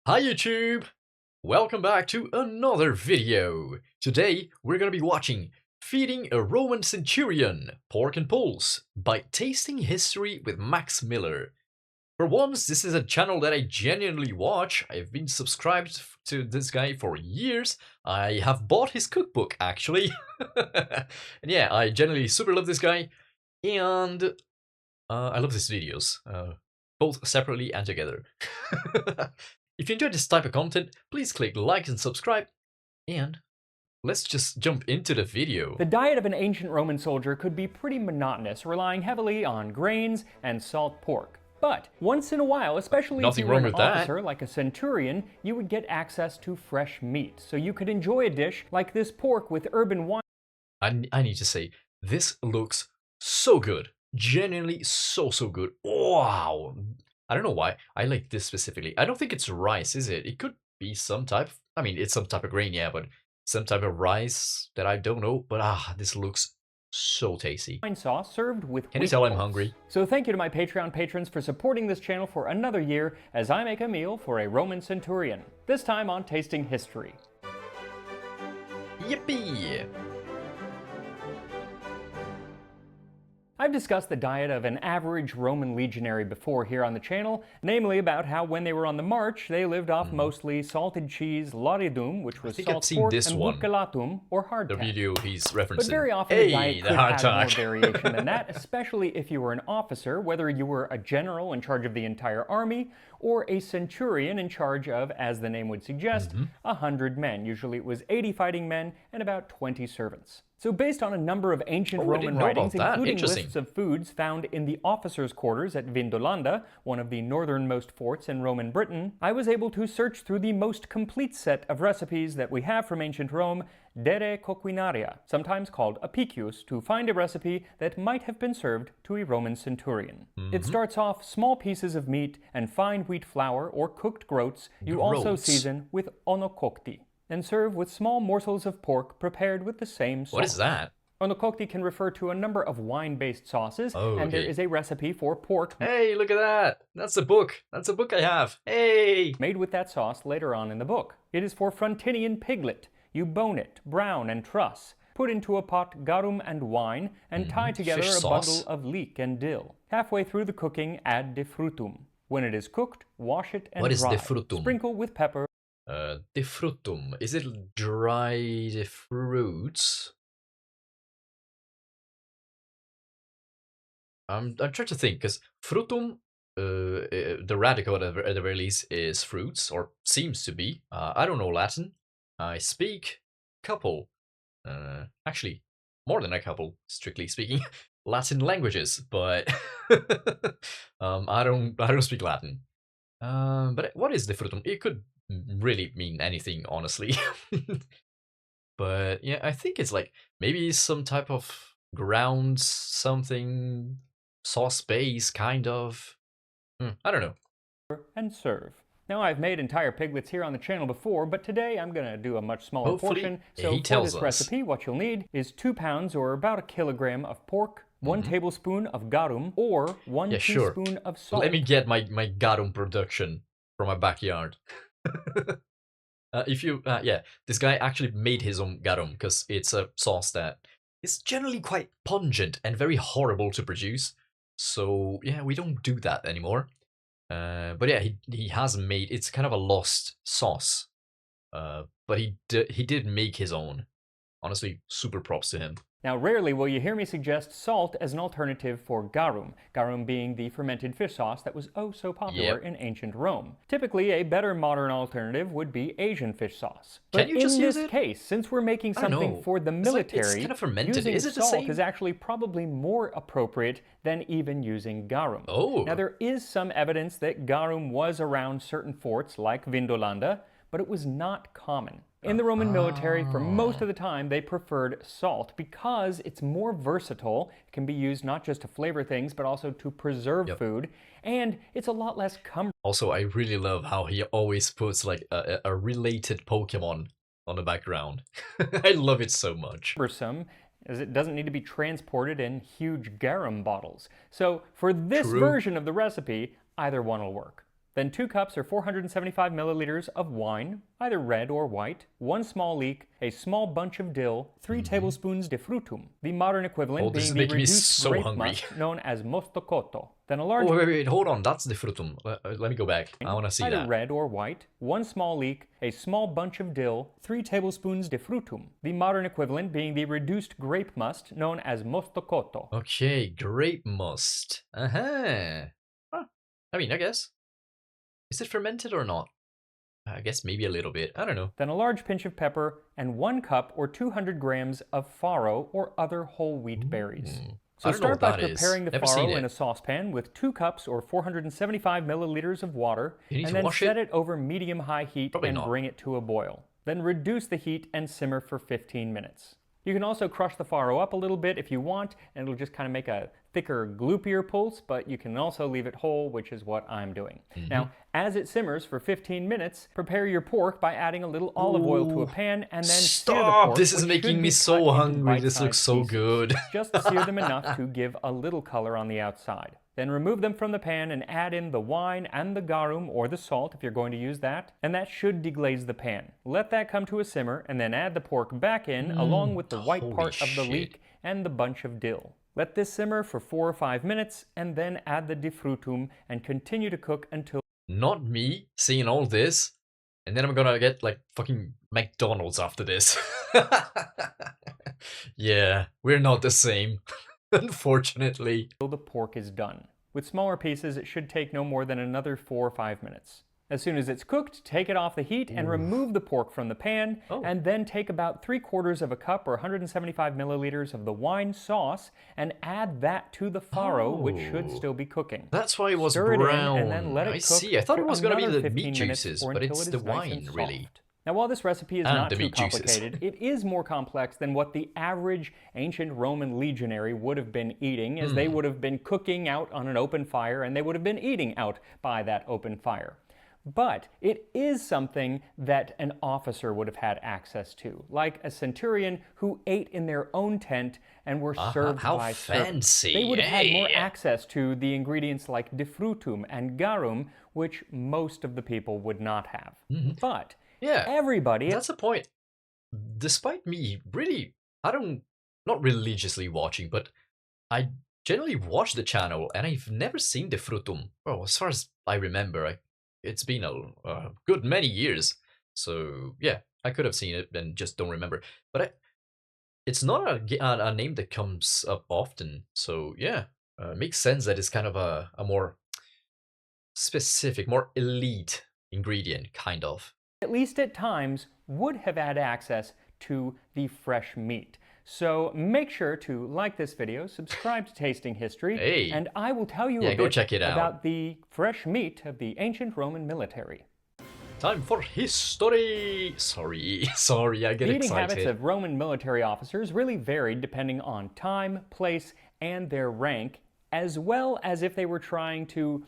Hi YouTube! Welcome back to another video. Today we're gonna be watching Feeding a Roman Centurion, Pork and Pulse by Tasting History with Max Miller. For once, this is a channel that I genuinely watch. I've been subscribed to this guy for years. I have bought his cookbook actually. And yeah, I genuinely super love this guy. And I love his videos, both separately and together. If you enjoy this type of content, please click like and subscribe, and let's just jump into the video. The diet of an ancient Roman soldier could be pretty monotonous, relying heavily on grains and salt pork. But once in a while, especially if you were an officer like a centurion, you would get access to fresh meat, so you could enjoy a dish like this pork with herb and wine. I need to say, this looks so good. Genuinely so good. Wow! I don't know why I like this specifically. I don't think it's rice, is it? It could be some type. I mean, it's some type of grain, yeah, but some type of rice that I don't know. But this looks so tasty. Wine sauce served with Can you tell I'm hungry? So thank you to my Patreon patrons for supporting this channel for another year as I make a meal for a Roman centurion. This time on Tasting History. Yippee! I've discussed the diet of an average Roman legionary before here on the channel, namely about how when they were on the march, they lived off mostly salted cheese, laudidum, which was salt pork, and buccellatum, or hardtack. The video he's referencing. But very often the diet could have more variation than that, especially if you were an officer, whether you were a general in charge of the entire army, or a centurion in charge of, as the name would suggest, 100 men. Usually it was 80 fighting men and about 20 servants. So based on a number of ancient Roman writings, including lists of foods found in the officers' quarters at Vindolanda, one of the northernmost forts in Roman Britain, I was able to search through the most complete set of recipes that we have from ancient Rome, Dere Coquinaria, sometimes called apicius, to find a recipe that might have been served to a Roman centurion. It starts off small pieces of meat and fine wheat flour or cooked groats you also season with onokokti, and serve with small morsels of pork prepared with the same sauce. What is that? Onokokti can refer to a number of wine-based sauces, and there is a recipe for pork. Hey, look at that! That's a book! That's a book I have! Hey! Made with that sauce later on in the book. It is for Frontinian piglet. You bone it, brown, and truss. Put into a pot garum and wine, and tie together a bundle of leek and dill. Halfway through the cooking, add de frutum. When it is cooked, wash it and dry. What is de frutum? Sprinkle with pepper. De frutum. Is it dried fruits? I'm trying to think, because frutum, the radical at the very least is fruits, or seems to be. I don't know Latin. I speak couple. Actually, more than a couple, strictly speaking, Latin languages, but I don't speak Latin. But what is the frutum? It could really mean anything, honestly. But yeah, I think it's like maybe some type of ground something sauce base, kind of. I don't know. And serve. Now, I've made entire piglets here on the channel before, but today I'm going to do a much smaller portion. So for this recipe, what you'll need is 2 pounds or about a kilogram of pork, 1 tablespoon of garum, or 1 teaspoon of salt. Let me get my garum production from my backyard. This guy actually made his own garum, because it's a sauce that is generally quite pungent and very horrible to produce. So yeah, we don't do that anymore. But yeah, he has made, it's kind of a lost sauce. But he did make his own. Honestly, super props to him. Now, rarely will you hear me suggest salt as an alternative for garum, garum being the fermented fish sauce that was oh so popular in ancient Rome. Typically, a better modern alternative would be Asian fish sauce. But in this case, since we're making something for the military, it's kind of fermented. Using salt is actually probably more appropriate than even using garum. Now, there is some evidence that garum was around certain forts like Vindolanda, but it was not common. In the Roman military, for most of the time, they preferred salt because it's more versatile. It can be used not just to flavor things, but also to preserve food, and it's a lot less cumbersome. Also, I really love how he always puts like a related Pokemon on the background. I love it so much. As it doesn't need to be transported in huge garum bottles. So for this version of the recipe, either one will work. Then 2 cups or 475 milliliters of wine, either red or white, 1 small leek, a small bunch of dill, 3 tablespoons de frutum, the modern equivalent being the reduced grape must known as mostokoto. Then a large... Oh, wait, hold on, that's de frutum. Let me go back, I want to see either that. red or white, 1 small leek, a small bunch of dill, 3 tablespoons de frutum, the modern equivalent being the reduced grape must known as mostokoto. Okay, grape must. Huh. I mean, I guess. Is it fermented or not? I guess maybe a little bit. I don't know. Then a large pinch of pepper and 1 cup or 200 grams of farro or other whole wheat berries. So start by preparing the farro in a saucepan with 2 cups or 475 milliliters of water, and then set it over medium-high heat and bring it to a boil. Then reduce the heat and simmer for 15 minutes. You can also crush the farro up a little bit if you want, and it'll just kind of make a thicker, gloopier pulse, but you can also leave it whole, which is what I'm doing. Now, as it simmers for 15 minutes, prepare your pork by adding a little olive oil to a pan and then sear the pork. This is making me so hungry. This looks so good. Just sear them enough to give a little color on the outside. Then remove them from the pan and add in the wine and the garum, or the salt if you're going to use that, and that should deglaze the pan. Let that come to a simmer and then add the pork back in along with the white part of the leek and the bunch of dill. Let this simmer for 4 or 5 minutes and then add the de frutum and continue to cook until... Not me seeing all this, and then I'm gonna get like fucking McDonald's after this. Yeah, we're not the same. Unfortunately. The pork is done. With smaller pieces, it should take no more than another 4 or 5 minutes. As soon as it's cooked, take it off the heat and remove the pork from the pan, and then take about 3/4 of a cup or 175 milliliters of the wine sauce and add that to the farro, which should still be cooking. That's why it was Stir brown. it in and then let it I cook see. I thought it was going to be the meat 15 juices, but it's the wine, really. Now, while this recipe is not too complicated, it is more complex than what the average ancient Roman legionary would have been eating, as they would have been cooking out on an open fire and they would have been eating out by that open fire. But it is something that an officer would have had access to, like a centurion who ate in their own tent and were served by servants. They would have had more access to the ingredients like de frutum and garum, which most of the people would not have. But everybody... That's the point. Despite me really, not religiously watching, but I generally watch the channel and I've never seen de frutum. Well, as far as I remember, it's been a good many years. So yeah, I could have seen it and just don't remember. But it's not a name that comes up often. So yeah, it makes sense that it's kind of a more specific, more elite ingredient, kind of. At least at times, would have had access to the fresh meat. So make sure to like this video, subscribe to Tasting History, and I will tell you a bit about the fresh meat of the ancient Roman military. Time for history! Sorry, I get excited. The eating habits of Roman military officers really varied depending on time, place, and their rank, as well as if they were trying to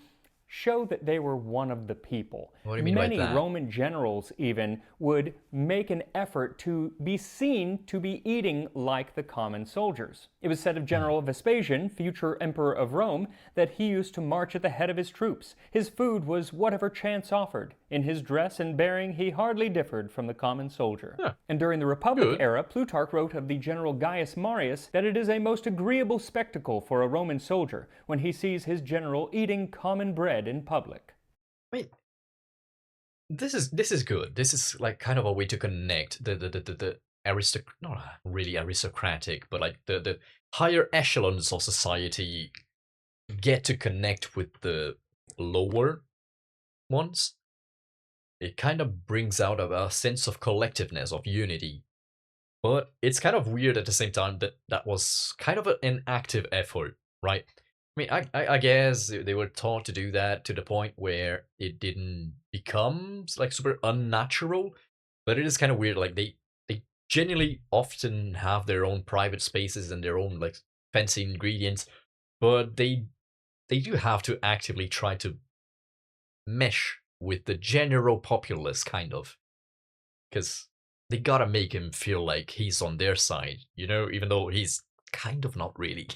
show that they were one of the people. What do you mean by that? Many Roman generals even would make an effort to be seen to be eating like the common soldiers. It was said of General Vespasian, future emperor of Rome, that he used to march at the head of his troops. His food was whatever chance offered. In his dress and bearing, he hardly differed from the common soldier. And during the Republic era, Plutarch wrote of the General Gaius Marius that it is a most agreeable spectacle for a Roman soldier when he sees his general eating common bread in public. Wait, this is good. This is like kind of a way to connect the not really aristocratic, but like the higher echelons of society get to connect with the lower ones. It kind of brings out a sense of collectiveness, of unity. But it's kind of weird at the same time that was kind of an active effort, right? I mean, I guess they were taught to do that to the point where it didn't become like super unnatural, but it is kind of weird. Like they genuinely often have their own private spaces and their own like fancy ingredients, but they do have to actively try to mesh with the general populace, kind of, because they gotta make him feel like he's on their side, you know, even though he's kind of not really.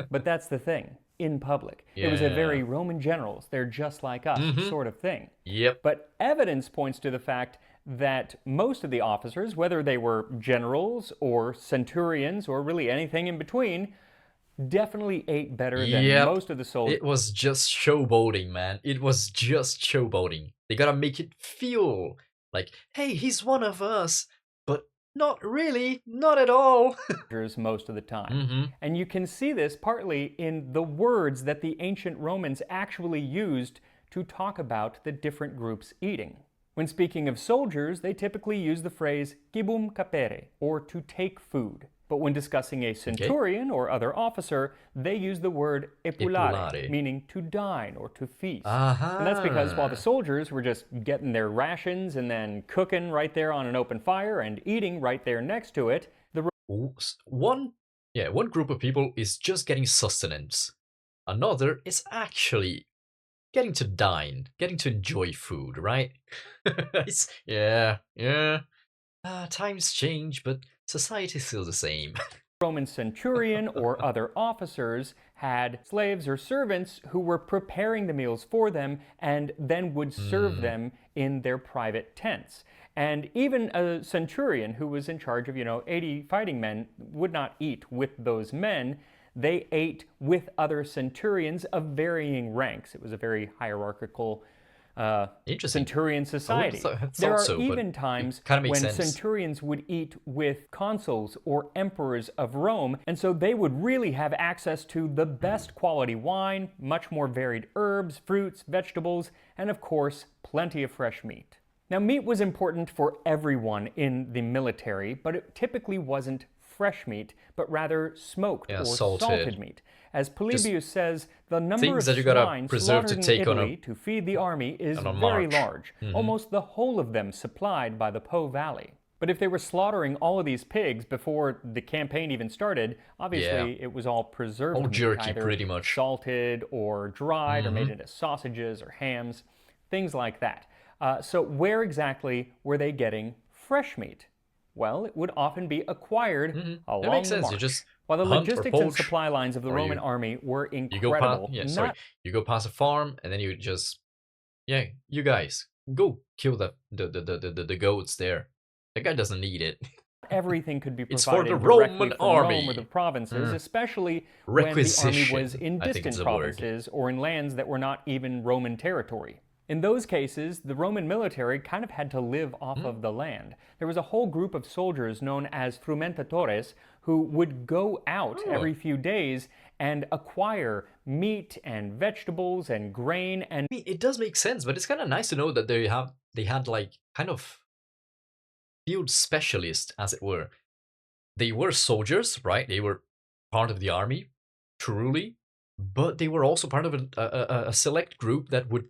But that's the thing. in public. It was a very Roman generals, they're just like us sort of thing. Yep. But evidence points to the fact that most of the officers, whether they were generals or centurions or really anything in between, definitely ate better than most of the soldiers. It was just showboating, man. It was just showboating. They gotta make it feel like, hey, he's one of us, but not really, not at all. Most of the time. And you can see this partly in the words that the ancient Romans actually used to talk about the different groups eating. When speaking of soldiers, they typically use the phrase gibum capere, or to take food. But when discussing a centurion or other officer, they use the word epulare, meaning to dine or to feast. And that's because while the soldiers were just getting their rations and then cooking right there on an open fire and eating right there next to it, one group of people is just getting sustenance. Another is actually getting to dine, getting to enjoy food, right? Times change, but society's still the same. Roman centurion or other officers had slaves or servants who were preparing the meals for them and then would serve them in their private tents. And even a centurion who was in charge of, 80 fighting men would not eat with those men. They ate with other centurions of varying ranks. It was a very hierarchical centurion society. There are even times when centurions would eat with consuls or emperors of Rome, and so they would really have access to the best quality wine, much more varied herbs, fruits, vegetables, and of course, plenty of fresh meat. Now, meat was important for everyone in the military, but it typically wasn't fresh meat, but rather smoked or salted meat. As Polybius says, the number of swine slaughtered in Italy to feed the army is very large, almost the whole of them supplied by the Po Valley. But if they were slaughtering all of these pigs before the campaign even started, obviously it was all preserved meat, jerky, either pretty much salted or dried or made into sausages or hams, things like that. So where exactly were they getting fresh meat? Well, it would often be acquired along the march. While the logistics and supply lines of the Roman army were incredible. You go past a farm and then you just, you guys, go kill the goats there. The guy doesn't need it. Everything could be provided it's for the Roman army. Rome or the provinces, especially when the army was in distant provinces or in lands that were not even Roman territory. In those cases, the Roman military kind of had to live off of the land. There was a whole group of soldiers known as frumentatores who would go out every few days and acquire meat and vegetables and grain and... I mean, it does make sense, but it's kind of nice to know that they had like kind of field specialists, as it were. They were soldiers, right? They were part of the army, truly, but they were also part of a select group that would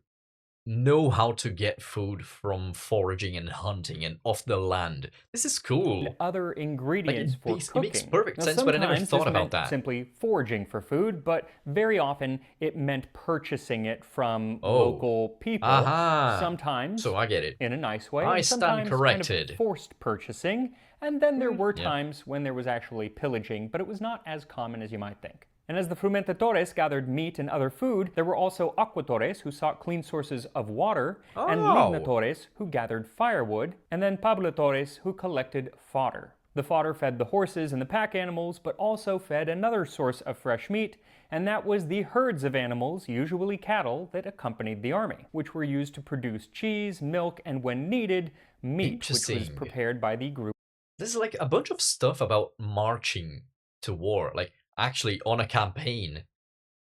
know how to get food from foraging and hunting and off the land. This is cool. And other ingredients for cooking. It makes perfect sense, but I never thought about that. Simply foraging for food, but very often it meant purchasing it from local people. Sometimes, so I get it. In a nice way. I stand corrected. Kind of forced purchasing, and then there were times when there was actually pillaging, but it was not as common as you might think. And as the frumentatores gathered meat and other food, there were also aquatores who sought clean sources of water, and lignatores who gathered firewood, and then pablatores who collected fodder. The fodder fed the horses and the pack animals, but also fed another source of fresh meat, and that was the herds of animals, usually cattle, that accompanied the army, which were used to produce cheese, milk, and when needed, meat, which was prepared by the group. This is like a bunch of stuff about marching to war, like actually on a campaign,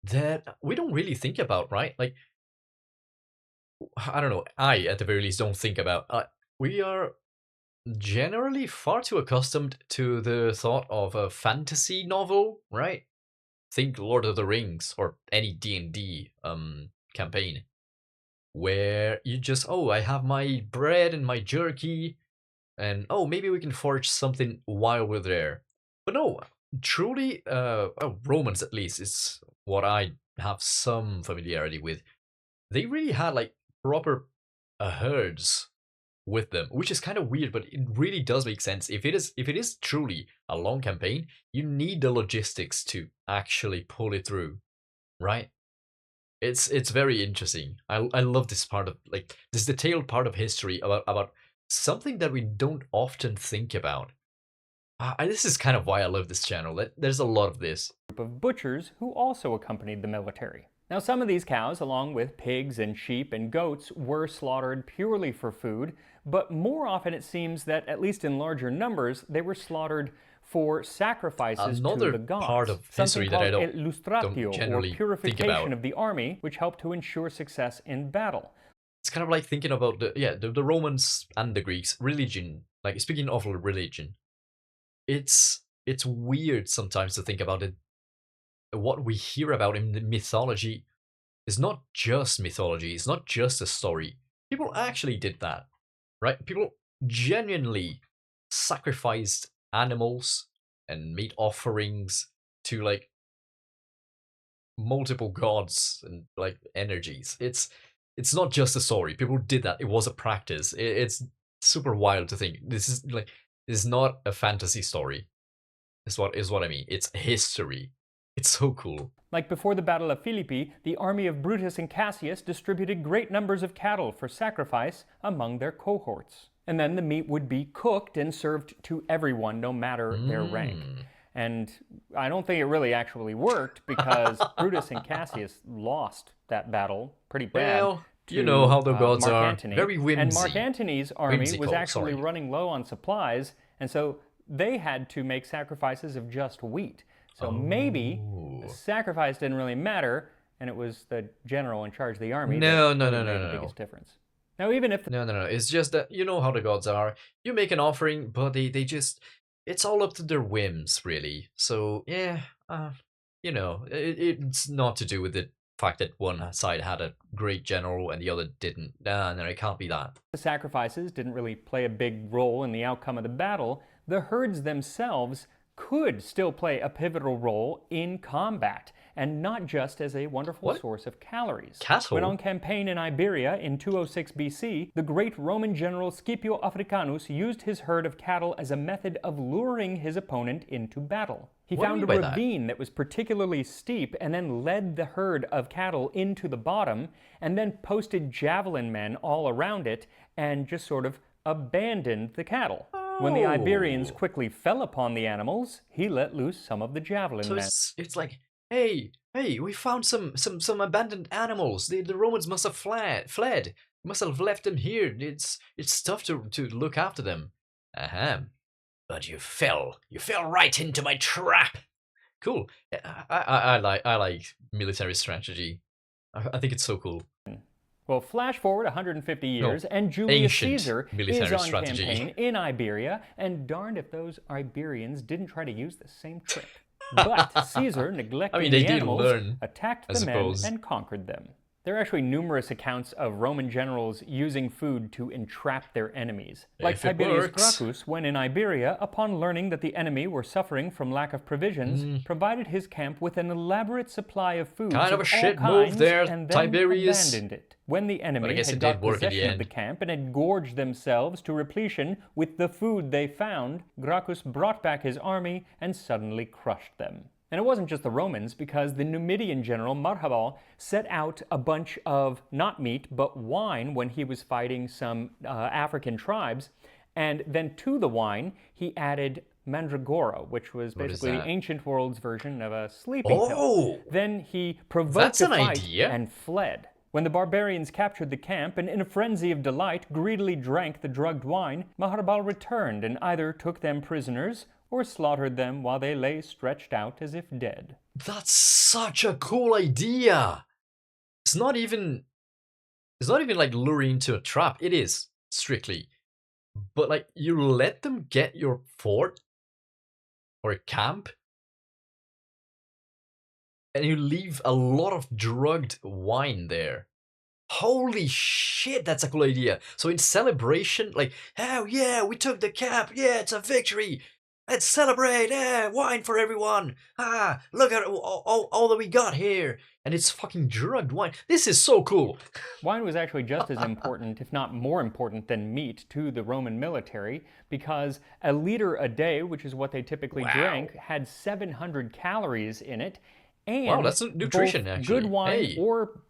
that we don't really think about, right? Like, I don't know, I at the very least don't think about. We are generally far too accustomed to the thought of a fantasy novel, right? Think Lord of the Rings or any D&D campaign, where you just, I have my bread and my jerky, and maybe we can forage something while we're there. But no, truly, Romans at least is what I have some familiarity with. They really had like proper herds with them, which is kind of weird, but it really does make sense. If it is truly a long campaign, you need the logistics to actually pull it through. right? It's very interesting. I love this part of like this detailed part of history about something that we don't often think about. This is kind of why I love this channel. There's a lot of this. Group of butchers who also accompanied the military. Now, some of these cows, along with pigs and sheep and goats, were slaughtered purely for food, but more often it seems that, at least in larger numbers, they were slaughtered for sacrifices to the gods. Part of history that I don't generally or purification think about. of the army, which helped to ensure success in battle. It's kind of like thinking about the Romans and the Greeks religion. Like speaking of religion, it's weird sometimes to think about it. What we hear about in the mythology is not just mythology. It's not just a story. People actually did that, right? People genuinely sacrificed animals and made offerings to like multiple gods and like energies. It's not just a story. People did that. It was a practice. It's super wild to think this is not a fantasy story. Is what I mean. It's history. It's so cool. Like before the Battle of Philippi, the army of Brutus and Cassius distributed great numbers of cattle for sacrifice among their cohorts. And then the meat would be cooked and served to everyone, no matter their rank. And I don't think it really actually worked because Brutus and Cassius lost that battle pretty bad. Well, you know how the gods Mark are. Antony. Very whimsy. And Mark Antony's army was Whimsical, actually running low on supplies, and so they had to make sacrifices of just wheat. So maybe the sacrifice didn't really matter, and it was the general in charge of the army that made the biggest difference. Now, even if no, it's just that you know how the gods are. You make an offering, but they just it's all up to their whims, really. So yeah, you know, it's not to do with the fact that one side had a great general and the other didn't. No, it can't be that. The sacrifices didn't really play a big role in the outcome of the battle. The herds themselves could still play a pivotal role in combat, and not just as a wonderful source of calories. Cattle? When on campaign in Iberia in 206 BC, the great Roman general Scipio Africanus used his herd of cattle as a method of luring his opponent into battle. He found a ravine that was particularly steep and then led the herd of cattle into the bottom and then posted javelin men all around it and just sort of abandoned the cattle. When the Iberians quickly fell upon the animals, he let loose some of the javelin men. It's like, hey, we found some abandoned animals. The Romans must have fled. Must have left them here. It's tough to look after them. But you fell right into my trap. Cool. I like military strategy. I think it's so cool. Well, flash forward 150 years, and Julius Caesar is on campaign in Iberia, and darned if those Iberians didn't try to use the same trick. But Caesar, neglecting the animals, attacked the men and conquered them. There are actually numerous accounts of Roman generals using food to entrap their enemies. Like Tiberius Gracchus, when in Iberia, upon learning that the enemy were suffering from lack of provisions, provided his camp with an elaborate supply of food kind of a shit move there, and then Tiberius. abandoned it. When the enemy had got possession of the camp and had gorged themselves to repletion with the food they found, Gracchus brought back his army and suddenly crushed them. And it wasn't just the Romans, because the Numidian general Marhabal set out a bunch of, not meat, but wine when he was fighting some African tribes. And then to the wine, he added mandragora, which was basically the ancient world's version of a sleeping pill. Then he provoked a fight and fled. When the barbarians captured the camp and in a frenzy of delight greedily drank the drugged wine, Maharbal returned and either took them prisoners or slaughtered them while they lay stretched out as if dead. That's such a cool idea. It's not even like luring into a trap. It is, strictly. But like you let them get your fort or a camp and you leave a lot of drugged wine there. Holy shit, that's a cool idea. So in celebration, like, oh yeah, we took the camp. Yeah, it's a victory. Let's celebrate! Wine for everyone! Look at all that we got here! And it's fucking drugged wine. This is so cool! Wine was actually just as important, if not more important, than meat to the Roman military, because a liter a day, which is what they typically drank, had 700 calories in it, And wow, that's nutrition, both actually. good wine Hey. or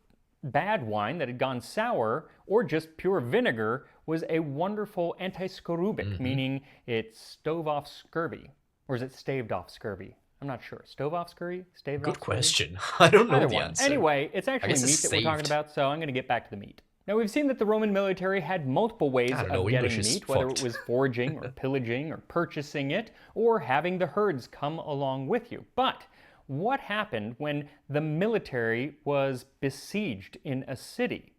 bad wine that had gone sour, or just pure vinegar, was a wonderful antiscorbutic, meaning it stove off scurvy. Or is it staved off scurvy? I'm not sure. Stove off scurvy? Staved Good off scurvy? question. I don't know Either the one. answer. Anyway, it's actually guess meat it's that we're talking saved. about, so I'm going to get back to the meat. Now, we've seen that the Roman military had multiple ways I don't of know, getting English is meat, whether fucked. it was foraging or pillaging or purchasing it, or having the herds come along with you. But what happened when the military was besieged in a city?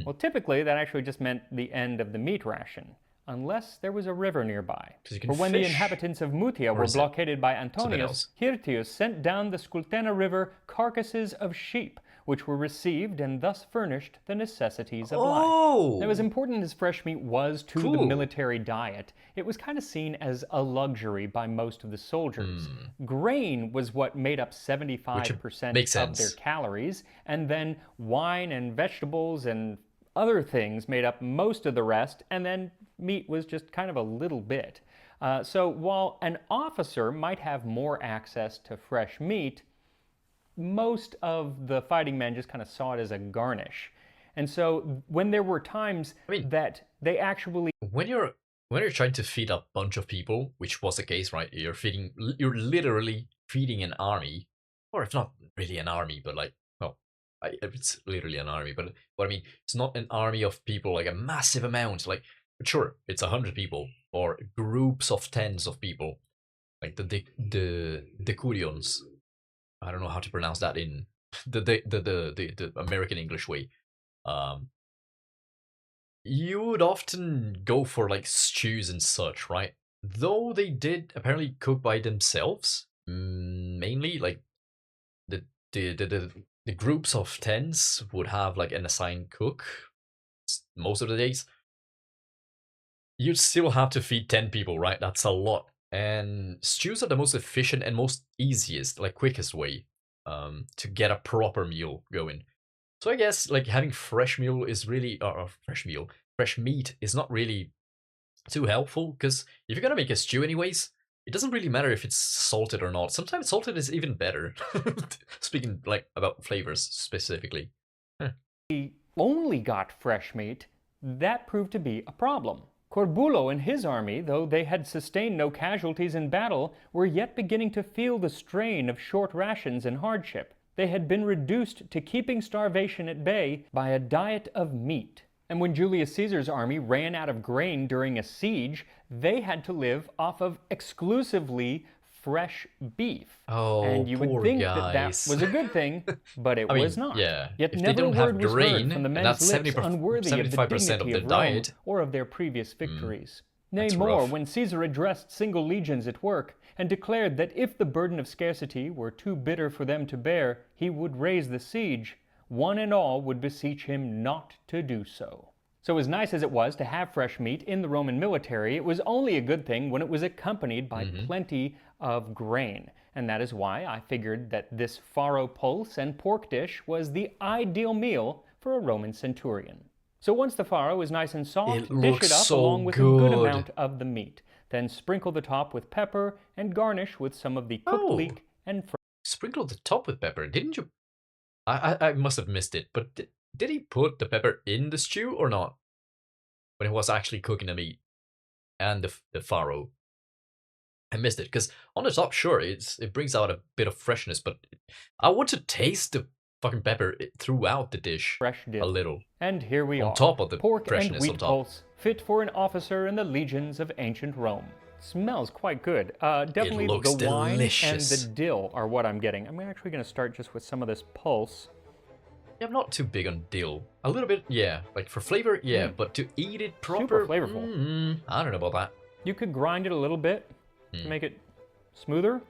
Well, typically that actually just meant the end of the meat ration, unless there was a river nearby. you can For when the fish. inhabitants of Mutia were is it blockaded by something Antonius, else? Hirtius sent down the Scultena River carcasses of sheep, which were received and thus furnished the necessities of life. Oh! Now, as important as fresh meat was to the Cool. military diet, it was kind of seen as a luxury by most of the soldiers. Grain was what made up 75% makes of their sense. calories, and then wine and vegetables and other things made up most of the rest, and then meat was just kind of a little bit. So while an officer might have more access to fresh meat, most of the fighting men just kind of saw it as a garnish. And so when there were times that they actually... When you're trying to feed a bunch of people, which was the case, right? You're literally feeding an army, or if not really an army, but like, well, it's literally an army, but I mean, it's not an army of people, like a massive amount, like, sure, it's 100 people, or groups of tens of people, like the decurions. I don't know how to pronounce that in the American English way. You would often go for like stews and such, right? Though they did apparently cook by themselves, mainly like the groups of tens would have like an assigned cook most of the days. You'd still have to feed 10 people, right? That's a lot. And stews are the most efficient and most easiest, like quickest way to get a proper meal going. So I guess like having fresh meal is really, or fresh meat is not really too helpful, because if you're gonna make a stew anyways, it doesn't really matter if it's salted or not. Sometimes salted is even better. Speaking like about flavors specifically. only got fresh meat, that proved to be a problem. Corbulo and his army, though they had sustained no casualties in battle, were yet beginning to feel the strain of short rations and hardship. They had been reduced to keeping starvation at bay by a diet of meat. And when Julius Caesar's army ran out of grain during a siege, they had to live off of exclusively fresh beef. Oh, and you would think that guys. was a good thing, but it was not. Yeah. Yet If never they don't a have word was grain, heard from the and men's that's lips 70%, unworthy of the 75% dignity of of the Rome diet. or of their previous victories. Nay, That's more, rough. when Caesar addressed single legions at work and declared that if the burden of scarcity were too bitter for them to bear, he would raise the siege, one and all would beseech him not to do so. So as nice as it was to have fresh meat in the Roman military, it was only a good thing when it was accompanied by plenty of grain. And that is why I figured that this farro pulse and pork dish was the ideal meal for a Roman centurion. So once the farro is nice and soft, dish it up along with a good amount of the meat. Then sprinkle the top with pepper and garnish with some of the cooked leek and Sprinkle the top with pepper, didn't you? I must have missed it, but did he put the pepper in the stew or not? When he was actually cooking the meat and the farro. I missed it, because on the top, sure, it brings out a bit of freshness, but I want to taste the fucking pepper throughout the dish fresh dill. a little. And here we are, On top of the pork and freshness wheat on top. pulse, fit for an officer in the legions of ancient Rome. Smells quite good. Definitely looks the wine delicious. and the dill are what I'm getting. I'm actually going to start just with some of this pulse. Yeah, I'm not too big on dill. A little bit, yeah. Like for flavor, yeah, but to eat it proper, Super flavorful. I don't know about that. You could grind it a little bit to make it smoother,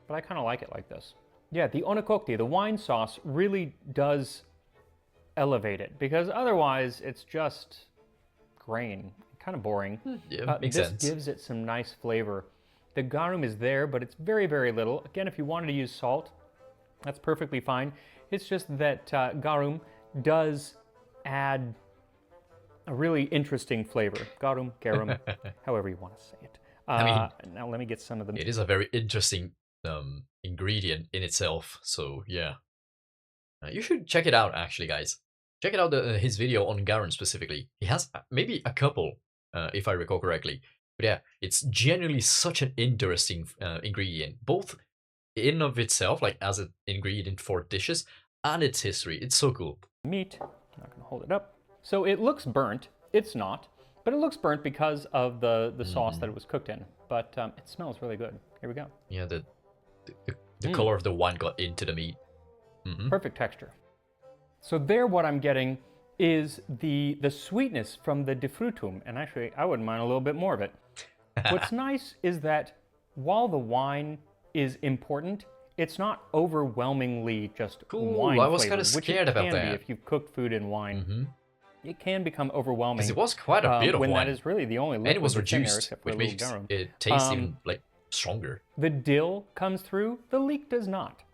but I kind of like it like this. Yeah, the onokokti, the wine sauce, really does elevate it, because otherwise it's just grain. Kind of boring. Yeah, makes this sense. gives it some nice flavor. The garum is there, but it's very, very little. Again, if you wanted to use salt, that's perfectly fine. It's just that garum does add a really interesting flavor. Garum, however you want to say it. I mean, now let me get some of the... It is a very interesting ingredient in itself. So yeah, you should check it out actually, guys. Check it out his video on garum specifically. He has maybe a couple, if I recall correctly. But yeah, it's genuinely such an interesting ingredient, both in of itself, like as an ingredient for dishes, and its history. It's so cool. Meat. I'm not gonna hold it up. So it looks burnt. It's not, but it looks burnt because of the sauce that it was cooked in. But it smells really good. Here we go. Yeah, the color of the wine got into the meat. Perfect texture. So there, what I'm getting is the sweetness from the defrutum, and actually, I wouldn't mind a little bit more of it. What's nice is that while the wine is important, it's not overwhelmingly just wine I was flavored, kind of scared about which it can that. be if you've cooked food in wine. It can become overwhelming. Because it was quite a bit of when wine. that is really the only liquid And it was that's in there, reduced, except for which a little makes garum. it taste even like stronger. The dill comes through, the leek does not.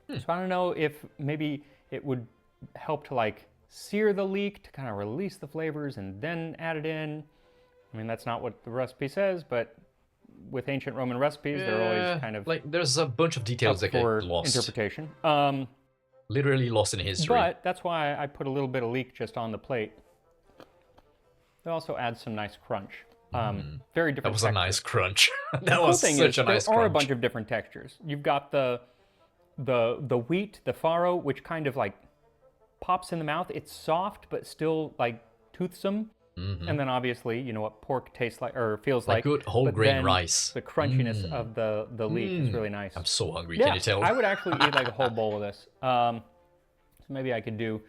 So I don't know if maybe it would help to like sear the leek to kind of release the flavors and then add it in. I mean, that's not what the recipe says, but with ancient Roman recipes, they're always kind of like there's a bunch of details that get lost. Interpretation. Literally lost in history. But that's why I put a little bit of leek just on the plate. It also adds some nice crunch. Very different. That was textures. a nice crunch. That The was cool thing such is, a nice there are a crunch. bunch of different textures. You've got the wheat, the farro, which kind of like pops in the mouth. It's soft but still like toothsome. And then obviously, you know what pork tastes like or feels like. Good whole but grain then rice. The crunchiness of the leek is really nice. I'm so hungry. Yeah, Can you tell? I would actually eat like a whole bowl of this. So maybe I could do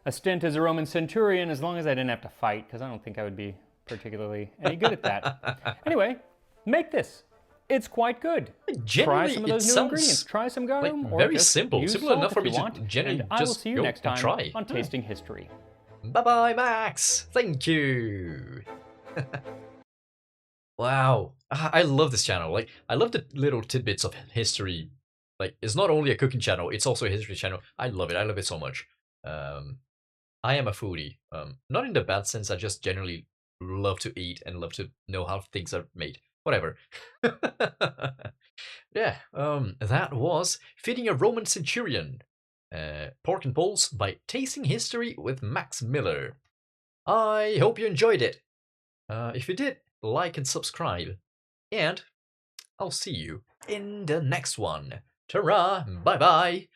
a stint as a Roman centurion as long as I didn't have to fight, because I don't think I would be particularly any good at that. Anyway, make this. It's quite good. Try some of those new ingredients. Try some garum, or very just simple. use Simple salt enough if for me you to want. genuinely And I will just see you go next and time try. on Tasting History. Bye-bye, Max. Thank you. Wow. I love this channel. Like, I love the little tidbits of history. Like, it's not only a cooking channel, it's also a history channel. I love it. I love it so much. I am a foodie. Not in the bad sense, I just generally love to eat and love to know how things are made. Whatever. Yeah, that was Feeding a Roman Centurion. Pork and Poles by Tasting History with Max Miller. I hope you enjoyed it. If you did, like and subscribe. And I'll see you in the next one. Ta-ra, bye-bye.